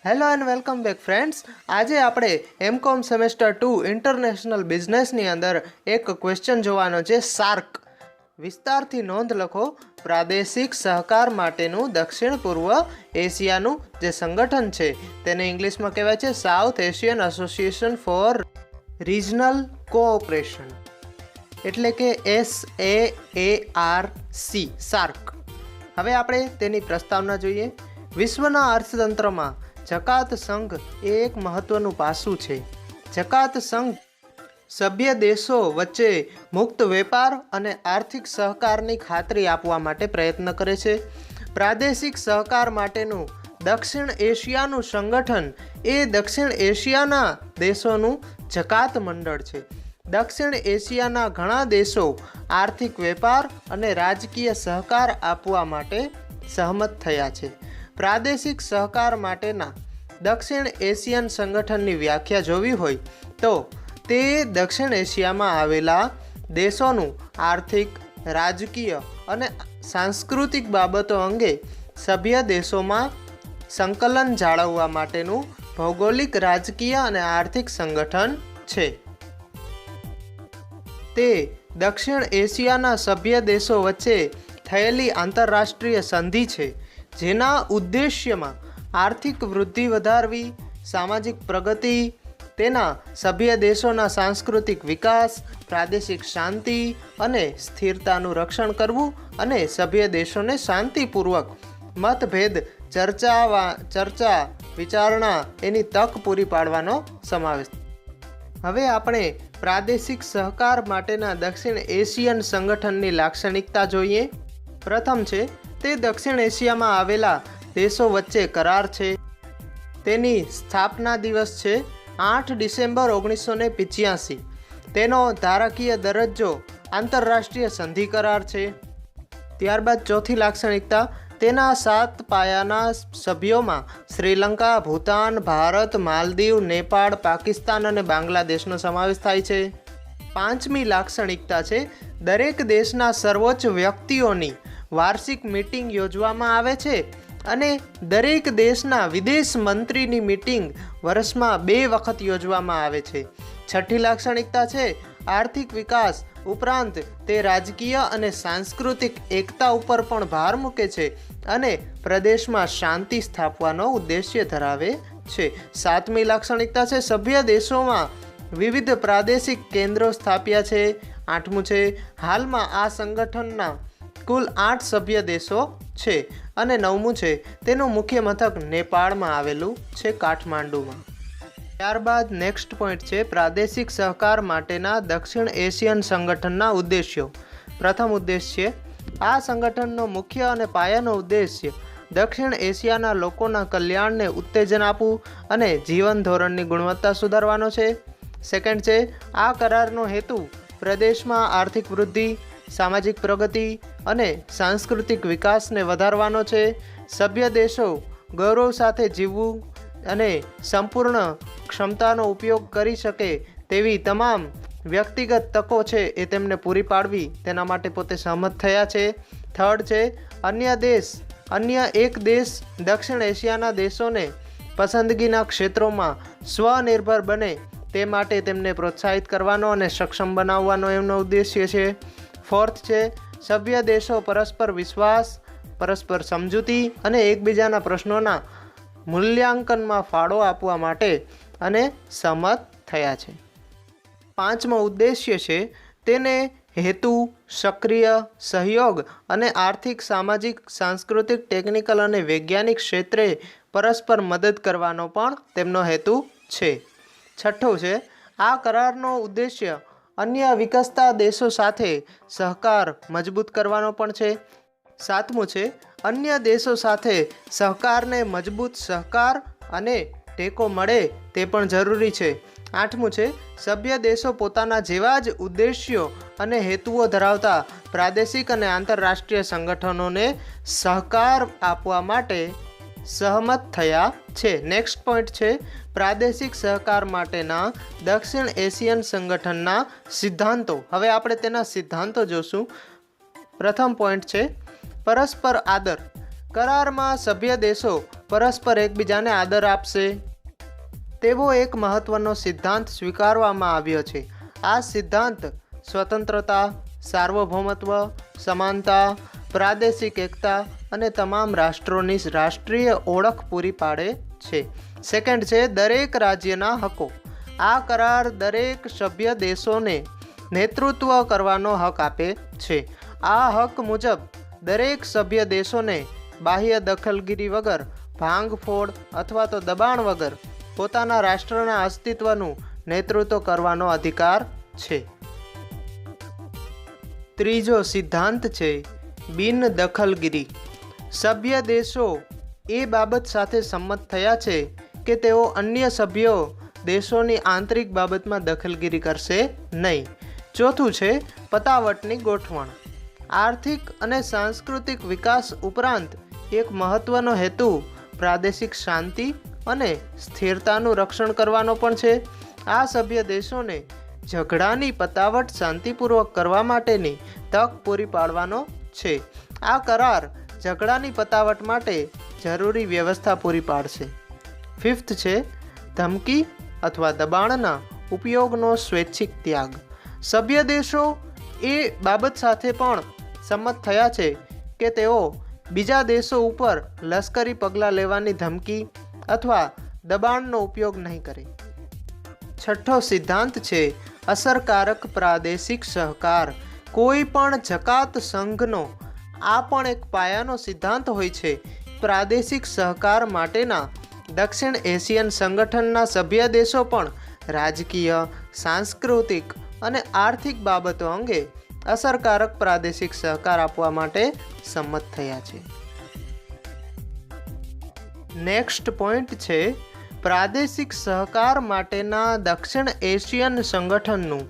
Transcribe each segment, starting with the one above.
Hello and welcome back friends. આજે આપણે MCom semester 2 international બિઝનેસની અંદર એક ક્વેશ્ચન જોવાનો છે, સાર્ક। વિસ્તારથી નોંધ લખો। પ્રાદેશિક સહકાર માટેનું દક્ષિણ પૂર્વ એશિયાનું જે સંગઠન છે તેને ઇંગ્લિશમાં કહેવાય છે south Asian association four regional cooperation, એટલે કે SAARC, સાર્ક। હવે આપણે તેની પ્રસ્તાવના જોઈએ। વિશ્વના અર્થતંત્રમાં જકાત સંઘ એ એક મહત્વનું પાસું છે। જકાત સંઘ સભ્ય દેશો વચ્ચે મુક્ત વેપાર અને આર્થિક સહકારની ખાતરી આપવા માટે પ્રયત્ન કરે છે। પ્રાદેશિક સહકાર માટેનું દક્ષિણ એશિયાનું સંગઠન એ દક્ષિણ એશિયાના દેશોનું જકાત મંડળ છે। દક્ષિણ એશિયાના ઘણા દેશો આર્થિક વેપાર અને રાજકીય સહકાર આપવા માટે સહમત થયા છે। પ્રાદેશિક સહકાર માટેના દક્ષિણ એશિયન સંગઠનની વ્યાખ્યા જોવી હોય તો તે દક્ષિણ એશિયામાં આવેલા દેશોનું આર્થિક, રાજકીય અને સાંસ્કૃતિક બાબતો અંગે સભ્ય દેશોમાં સંકલન જાળવવા માટેનું ભૌગોલિક, રાજકીય અને આર્થિક સંગઠન છે। તે દક્ષિણ એશિયાના સભ્ય દેશો વચ્ચે થયેલી આંતરરાષ્ટ્રીય સંધિ છે, જેના ઉદ્દેશ્યમાં આર્થિક વૃદ્ધિ વધારવી, સામાજિક પ્રગતિ, તેના સભ્ય દેશોના સાંસ્કૃતિક વિકાસ, પ્રાદેશિક શાંતિ અને સ્થિરતાનું રક્ષણ કરવું અને સભ્ય દેશોને શાંતિપૂર્વક મતભેદ ચર્ચા વિચારણા એની તક પૂરી પાડવાનો સમાવેશ। હવે આપણે પ્રાદેશિક સહકાર માટેના દક્ષિણ એશિયન સંગઠનની લાક્ષણિકતા જોઈએ। પ્રથમ છે, તે દક્ષિણ એશિયામાં આવેલા દેશો વચ્ચે કરાર છે। તેની સ્થાપના દિવસ છે 8 ડિસેમ્બર 1985। તેનો ધારાકીય દરજ્જો આંતરરાષ્ટ્રીય સંધિ કરાર છે। ત્યારબાદ ચોથી લાક્ષણિકતા, તેના 7 પાયાના સભ્યોમાં શ્રીલંકા, ભૂતાન, ભારત, માલદીવ, નેપાળ, પાકિસ્તાન અને બાંગ્લાદેશનો સમાવેશ થાય છે। પાંચમી લાક્ષણિકતા છે, દરેક દેશના સર્વોચ્ચ વ્યક્તિઓની વાર્ષિક મીટિંગ યોજવામાં આવે છે અને દરેક દેશના વિદેશ મંત્રીની મીટિંગ વર્ષમાં 2 વખત યોજવામાં આવે છે। છઠ્ઠી લાક્ષણિકતા છે, આર્થિક વિકાસ ઉપરાંત તે રાજકીય અને સાંસ્કૃતિક એકતા ઉપર પણ ભાર મૂકે છે અને પ્રદેશમાં શાંતિ સ્થાપવાનો ઉદ્દેશ્ય ધરાવે છે। સાતમી લાક્ષણિકતા છે, સભ્ય દેશોમાં વિવિધ પ્રાદેશિક કેન્દ્રો સ્થાપ્યા છે। આઠમું છે, હાલમાં આ સંગઠનના કુલ 8 સભ્ય દેશો છે અને નવમું છે, તેનું મુખ્ય મથક નેપાળમાં આવેલું છે, કાઠમાંડુમાં। ત્યારબાદ નેક્સ્ટ પોઈન્ટ છે, પ્રાદેશિક સહકાર માટેના દક્ષિણ એશિયન સંગઠનના ઉદ્દેશ્યો। પ્રથમ ઉદ્દેશ્ય, આ સંગઠનનો મુખ્ય અને પાયાનો ઉદ્દેશ્ય દક્ષિણ એશિયાના લોકોના કલ્યાણને ઉત્તેજન આપવું અને જીવન ધોરણની ગુણવત્તા સુધારવાનો છે। સેકન્ડ છે, આ કરારનો હેતુ પ્રદેશમાં આર્થિક વૃદ્ધિ, સામાજિક પ્રગતિ અને સાંસ્કૃતિક વિકાસને વધારવાનો છે। સભ્ય દેશો ગૌરવ સાથે જીવવું અને સંપૂર્ણ ક્ષમતાનો ઉપયોગ કરી શકે તેવી તમામ વ્યક્તિગત તકો છે એ તેમને પૂરી પાડવી, તેના માટે પોતે સહમત થયા છે। થર્ડ છે, અન્ય એક દેશ દક્ષિણ એશિયાના દેશોને પસંદગીના ક્ષેત્રોમાં સ્વનિર્ભર બને તે માટે તેમને પ્રોત્સાહિત કરવાનો અને સક્ષમ બનાવવાનો એમનો ઉદ્દેશ્ય છે। ફોર્થ છે, સભ્ય દેશો પરસ્પર વિશ્વાસ, પરસ્પર સમજૂતી અને એકબીજાના પ્રશ્નોના મૂલ્યાંકનમાં ફાળો આપવા માટે અને સહમત થયા છે। પાંચમો ઉદ્દેશ્ય છે, તેને હેતુ, સક્રિય સહયોગ અને આર્થિક, સામાજિક, સાંસ્કૃતિક, ટેકનિકલ અને વૈજ્ઞાનિક ક્ષેત્રે પરસ્પર મદદ કરવાનો પણ તેમનો હેતુ છે। છઠ્ઠું છે, આ કરારનો ઉદ્દેશ્ય અન્ય વિકસતા દેશો સાથે સહકાર મજબૂત કરવાનો પણ છે। સાતમું છે, અન્ય દેશો સાથે સહકારને મજબૂત સહકાર અને ટેકો મળે તે પણ જરૂરી છે। આઠમું છે, સભ્ય દેશો પોતાના જેવા જ ઉદ્દેશ્યો અને હેતુઓ ધરાવતા પ્રાદેશિક અને આંતરરાષ્ટ્રીય સંગઠનોને સહકાર આપવા માટે સહમત થયા છે। નેક્સ્ટ પોઈન્ટ છે, પ્રાદેશિક સહકાર માટેના દક્ષિણ એશિયન સંગઠનના સિદ્ધાંતો। હવે આપણે તેના સિદ્ધાંતો જોશું। પ્રથમ પોઈન્ટ છે, પરસ્પર આદર। કરારમાં સભ્ય દેશો પરસ્પર એકબીજાને આદર આપશે તેવો એક મહત્વનો સિદ્ધાંત સ્વીકારવામાં આવ્યો છે. આ સિદ્ધાંત સ્વતંત્રતા, સાર્વભૌમત્વ, સમાનતા, પ્રાદેશિક એકતા અને તમામ રાષ્ટ્રોની રાષ્ટ્રીય ઓળખ પૂરી પાડે છે. સેકન્ડ છે દરેક રાજ્યના હકો. આ કરાર દરેક સભ્ય દેશોને નેતૃત્વ કરવાનો હક આપે છે. આ હક મુજબ દરેક સભ્ય દેશોને બાહ્ય દખલગીરી વગર, ભાંગફોડ અથવા તો દબાણ વગર પોતાના રાષ્ટ્રના અસ્તિત્વનું નેતૃત્વ કરવાનો અધિકાર છે. ત્રીજો સિદ્ધાંત છે બિન દખલગીરી. સભ્ય દેશો એ બાબત સાથે સંમત થયા છે કે તેઓ અન્ય સભ્યો દેશોની આંતરિક બાબતમાં દખલગીરી કરશે નહીં. ચોથું છે પતાવટની ગોઠવણ. આર્થિક અને સાંસ્કૃતિક વિકાસ ઉપરાંત એક મહત્વનો હેતુ પ્રાદેશિક શાંતિ અને સ્થિરતાનું રક્ષણ કરવાનો પણ છે. આ સભ્ય દેશોને ઝઘડાની પતાવટ શાંતિપૂર્વક કરવા માટેની તક પૂરી પાડવાનો છે. આ કરાર ઝઘડાની પતાવટ માટે જરૂરી વ્યવસ્થા પૂરી પાડશે. ફિફ્થ છે ધમકી અથવા દબાણના ઉપયોગનો સ્વૈચ્છિક ત્યાગ. સભ્ય દેશો એ બાબત સાથે પણ સંમત થયા છે કે તેઓ બીજા દેશો ઉપર લશ્કરી પગલાં લેવાની ધમકી અથવા દબાણનો ઉપયોગ નહીં કરે. છઠ્ઠો સિદ્ધાંત છે અસરકારક પ્રાદેશિક સહકાર. કોઈ પણ જકાત સંઘનો આ પણ એક પાયાનો સિદ્ધાંત હોય છે. પ્રાદેશિક સહકાર માટેના દક્ષિણ એશિયન સંગઠનના સભ્ય દેશો પણ રાજકીય, સાંસ્કૃતિક અને આર્થિક બાબતો અંગે અસરકારક પ્રાદેશિક સહકાર આપવા માટે સંમત થયા છે. નેક્સ્ટ પોઈન્ટ છે પ્રાદેશિક સહકાર માટેના દક્ષિણ એશિયન સંગઠનનું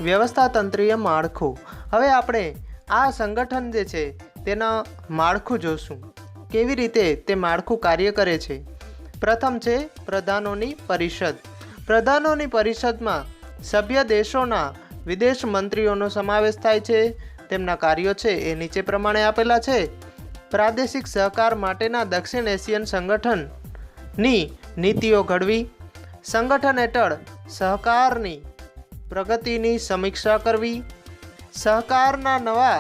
વ્યવસ્થાતંત્રીય માળખું. હવે આપણે આ સંગઠન જે છે તેના માળખું જોશું, કેવી રીતે તે માળખું કાર્ય કરે છે. પ્રથમ છે પ્રધાનોની પરિષદ. પ્રધાનોની પરિષદમાં સભ્ય દેશોના વિદેશ મંત્રીઓનો સમાવેશ થાય છે. તેમના કાર્યો છે એ નીચે પ્રમાણે આપેલા છે. પ્રાદેશિક સહકાર માટેના દક્ષિણ એશિયન સંગઠનની નીતિઓ ઘડવી, સંગઠન હેઠળ સહકારની પ્રગતિની સમીક્ષા કરવી, સહકારના નવા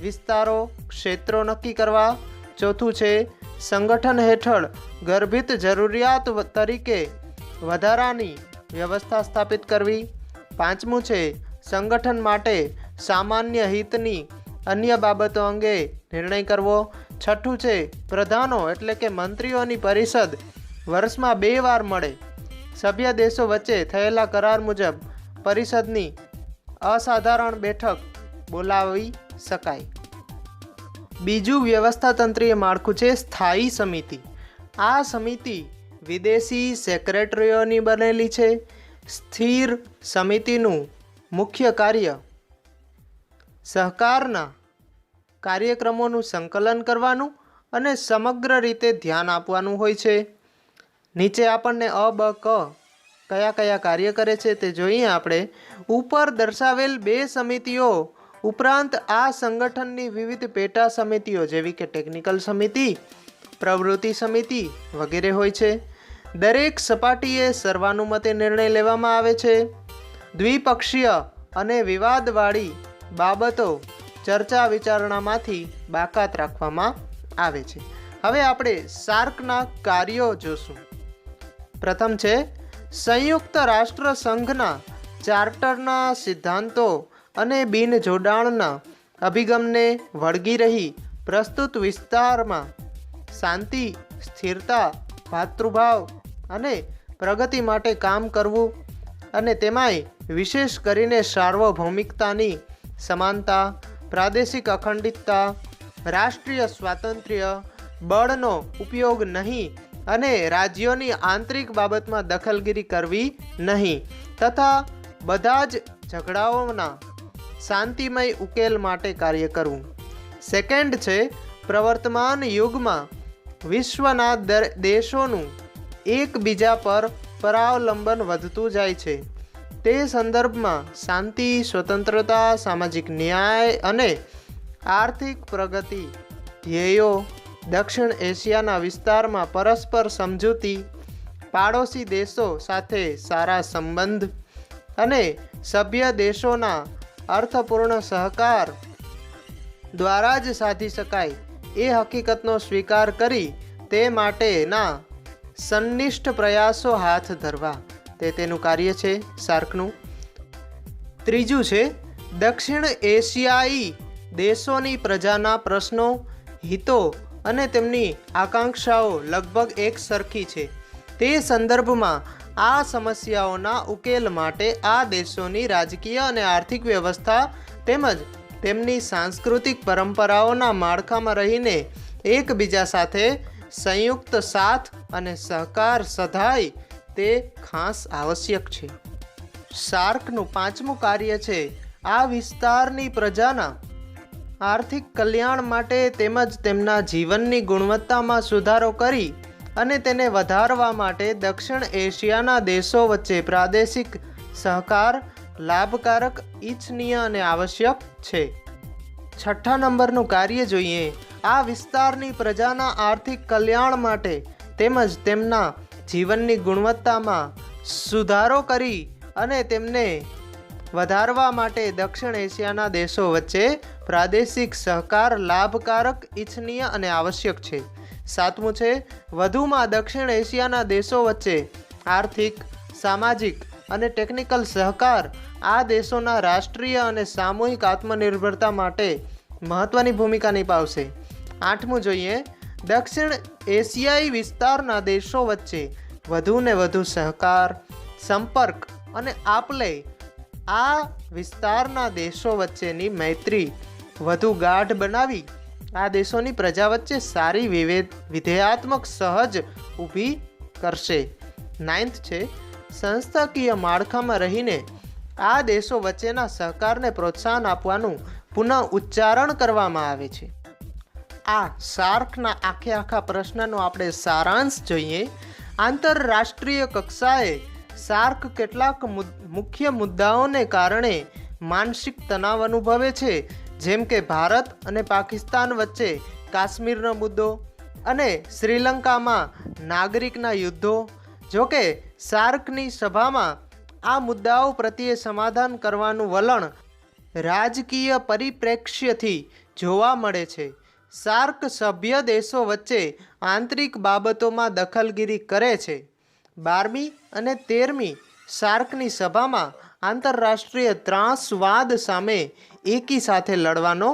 વિસ્તારો, ક્ષેત્રો નક્કી કરવા. ચોથું છે સંગઠન હેઠળ ગર્ભિત જરૂરિયાત તરીકે વધારાની વ્યવસ્થા સ્થાપિત કરવી. પાંચમું છે સંગઠન માટે સામાન્ય હિતની અન્ય બાબતો અંગે નિર્ણય કરવો. છઠ્ઠું છે પ્રધાનો એટલે કે મંત્રીઓની પરિષદ વર્ષમાં 2 વાર મળે. સભ્ય દેશો વચ્ચે થયેલા કરાર મુજબ પરિષદની અસાધારણ બેઠક બોલાવી શકાય. બીજું વ્યવસ્થાતંત્રીય માળખું છે સ્થાયી સમિતિ. આ સમિતિ વિદેશી સેક્રેટરીઓની બનેલી છે. સ્થિર સમિતિનું મુખ્ય કાર્ય સહકારના કાર્યક્રમોનું સંકલન કરવાનું અને સમગ્ર રીતે ધ્યાન આપવાનું હોય છે. નીચે આપણને અ, બ, ક કયા કયા કાર્ય કરે છે તે જોઈએ આપણે. ઉપર દર્શાવેલ 2 સમિતિઓ ઉપરાંત આ સંગઠનની વિવિધ પેટા સમિતિઓ જેવી કે ટેકનિકલ સમિતિ, પ્રવૃત્તિ સમિતિ વગેરે હોય છે. દરેક સપાટીએ સર્વાનુમતે નિર્ણય લેવામાં આવે છે. દ્વિપક્ષીય અને વિવાદવાળી બાબતો ચર્ચા વિચારણામાંથી બાકાત રાખવામાં આવે છે. હવે આપણે સાર્કના કાર્યો જોશું. પ્રથમ છે સંયુક્ત રાષ્ટ્ર સંઘના ચાર્ટરના સિદ્ધાંતો અને બિન જોડાણના અભિગમને વળગી રહી પ્રસ્તુત વિસ્તારમાં શાંતિ, સ્થિરતા, ભાતૃભાવ અને પ્રગતિ માટે કામ કરવું અને તેમાંય વિશેષ કરીને સાર્વભૌમિકતાની, સમાનતા, પ્રાદેશિક અખંડિતતા, રાષ્ટ્રીય સ્વાતંત્ર્ય, બળનો ઉપયોગ નહીં અને રાજ્યોની આંતરિક બાબતમાં દખલગીરી કરવી નહીં તથા બધા જ ઝઘડાઓના શાંતિમય ઉકેલ માટે કાર્ય કરવું. સેકન્ડ છે પ્રવર્તમાન યુગમાં વિશ્વના દેશોનું એકબીજા પર પરાવલંબન વધતું જાય છે. તે સંદર્ભમાં શાંતિ, સ્વતંત્રતા, સામાજિક ન્યાય અને આર્થિક પ્રગતિ ધ્યેયો દક્ષિણ એશિયાના વિસ્તારમાં પરસ્પર સમજૂતી, પાડોશી દેશો સાથે સારા સંબંધ અને સભ્ય દેશોના અર્થપૂર્ણ સહકાર દ્વારા જ સાધી શકાય એ હકીકતનો સ્વીકાર કરી તે માટેના સંનિષ્ઠ પ્રયાસો હાથ ધરવા તે તેનું કાર્ય છે સાર્કનું. ત્રીજું છે દક્ષિણ એશિયાઈ દેશોની પ્રજાના પ્રશ્નો, હિતો અને તેમની આકાંક્ષાઓ લગભગ એક સરખી છે. તે સંદર્ભમાં આ સમસ્યાઓના ઉકેલ માટે આ દેશોની રાજકીય અને આર્થિક વ્યવસ્થા તેમજ તેમની સાંસ્કૃતિક પરંપરાઓના માળખામાં રહીને એકબીજા સાથે સંયુક્ત સાથ અને સહકાર સધાય તે ખાસ આવશ્યક છે. સાર્કનું પાંચમું કાર્ય છે આ વિસ્તારની પ્રજાના આર્થિક કલ્યાણ માટે તેમજ તેમના જીવનની ગુણવત્તામાં સુધારો કરી અને તેને વધારવા માટે દક્ષિણ એશિયાના દેશો વચ્ચે પ્રાદેશિક સહકાર લાભકારક, ઇચ્છનીય અને આવશ્યક છે. છઠ્ઠા નંબરનું કાર્ય જોઈએ. આ વિસ્તારની પ્રજાના આર્થિક કલ્યાણ માટે તેમજ તેમના જીવનની ગુણવત્તામાં સુધારો કરી અને તેમને વધારવા માટે દક્ષિણ એશિયાના દેશો વચ્ચે પ્રાદેશિક સહકાર લાભકારક, ઇચ્છનીય અને આવશ્યક છે. સાતમું છે વધુમાં દક્ષિણ એશિયાના દેશો વચ્ચે આર્થિક, સામાજિક અને ટેકનિકલ સહકાર આ દેશોના રાષ્ટ્રીય અને સામૂહિક આત્મનિર્ભરતા માટે મહત્વની ભૂમિકા નિભાવશે. આઠમું જોઈએ દક્ષિણ એશિયાઈ વિસ્તારના દેશો વચ્ચે વધુને વધુ સહકાર, સંપર્ક અને આપલે આ વિસ્તારના દેશો વચ્ચેની મૈત્રી વધુ ગાઢ બનાવી આ દેશોની પ્રજા વચ્ચે સારી વિધેયાત્મક સહજ ઊભી કરશે. નાઇન્થ છે સંસ્થાકીય માળખામાં રહીને આ દેશો વચ્ચેના સહકારને પ્રોત્સાહન આપવાનું પુનઃ ઉચ્ચારણ કરવામાં આવે છે. આ સાર્કના આખા પ્રશ્નનો આપણે સારાંશ જોઈએ. આંતરરાષ્ટ્રીય કક્ષાએ સાર્ક કેટલાક મુખ્ય મુદ્દાઓને કારણે માનસિક તણાવ અનુભવે છે, જેમ કે ભારત અને પાકિસ્તાન વચ્ચે કાશ્મીરનો મુદ્દો અને શ્રીલંકામાં નાગરિકના યુદ્ધો. જોકે સાર્કની સભામાં આ મુદ્દાઓ પ્રત્યે સમાધાન કરવાનું વલણ રાજકીય પરિપ્રેક્ષ્યથી જોવા મળે છે. સાર્ક સભ્ય દેશો વચ્ચે આંતરિક બાબતોમાં દખલગીરી કરે છે. 12મી અને 13મી સાર્કની સભામાં આંતરરાષ્ટ્રીય ત્રાસવાદ સામે એકી સાથે લડવાનો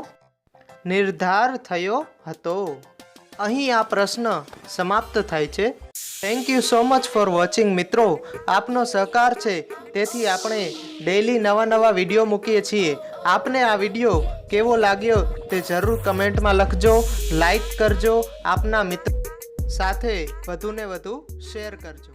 નિર્ધાર થયો હતો. અહીં આ પ્રશ્ન સમાપ્ત થાય છે. Thank you so much for watching મિત્રો. આપનો સહકાર છે તેથી આપણે ડેઈલી નવા વિડીયો મૂકીએ છીએ. આપને આ વિડીયો કેવો લાગ્યો તે જરૂર કમેન્ટમાં લખજો, લાઈક કરજો, આપના મિત્રો સાથે વધુને વધુ શેર કરજો.